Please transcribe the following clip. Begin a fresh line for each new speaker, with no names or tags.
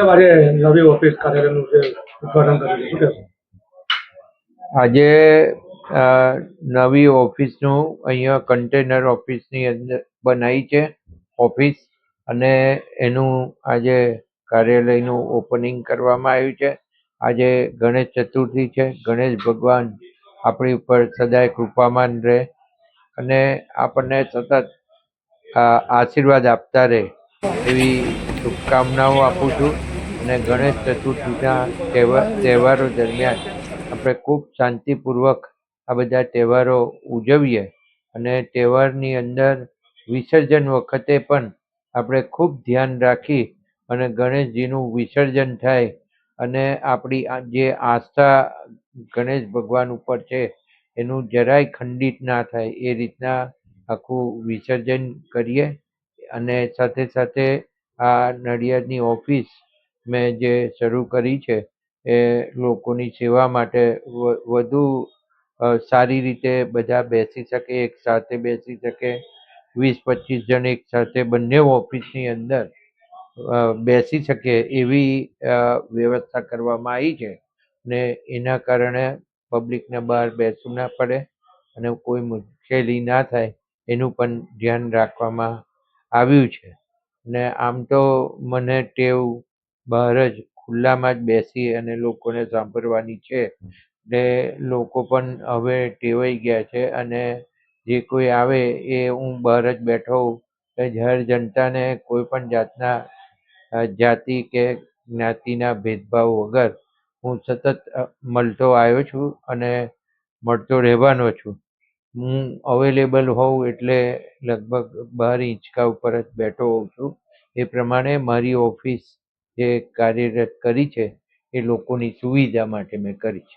આજે નવી ઓફિસ કાર્યાલયનું જે ઉદ્ઘાટન કર્યું શું કહેશો?
આજે નવી ઓફિસનું અહીંયા કન્ટેનર ઓફિસની અંદર બનાવી છે ઓફિસ, અને એનું આજે કાર્યાલયનું ઓપનિંગ કરવામાં આવ્યું છે. આજે ગણેશ ચતુર્થી છે. ગણેશ ભગવાન આપણી ઉપર સદાય કૃપામાન રહે અને આપણને સતત આશીર્વાદ આપતા રહે એવી શુભકામનાઓ આપું છું. અને ગણેશ ચતુર્થીના તહેવારો દરમિયાન આપણે ખૂબ શાંતિપૂર્વક આ બધા તહેવારો ઉજવીએ, અને તહેવારની અંદર વિસર્જન વખતે પણ આપણે ખૂબ ધ્યાન રાખી અને ગણેશજીનું વિસર્જન થાય અને આપણી જે આસ્થા ગણેશ ભગવાન ઉપર છે એનું જરાય ખંડિત ના થાય એ રીતના આખું વિસર્જન કરીએ. અને સાથે સાથે આ નડિયાદની ઓફિસ મેં જે શરૂ કરી છે એ લોકોની સેવા માટે વધુ સારી રીતે બધા બેસી શકે, એક સાથે બેસી શકે, 20-25 જણ એક સાથે બંને ઓફિસની અંદર બેસી શકે એવી વ્યવસ્થા કરવામાં આવી છે. ને એના કારણે પબ્લિકને બહાર બેસવું ના પડે અને કોઈ મુશ્કેલી ના થાય એનું પણ ધ્યાન રાખવામાં આવ્યું છે. ને આમ તો મને ટેવ બહાર જ ખુલ્લામાં જ બેસી અને લોકોને સાંભળવાની છે, એટલે લોકો પણ હવે ટેવાઈ ગયા છે. અને જે કોઈ આવે એ હું બહાર જ બેઠો હોઉં એટલે જાહેર જનતાને કોઈ પણ જાતના જાતિ કે જ્ઞાતિના ભેદભાવ વગર હું સતત મળતો આવ્યો છું અને મળતો રહેવાનો છું. હું અવેલેબલ હોઉં એટલે લગભગ બહાર હિંચકા ઉપર જ બેઠો હોઉં છું. એ પ્રમાણે મારી ઓફિસ જે કાર્યરત કરી છે એ લોકોની સુવિધા માટે મેં કરી છે.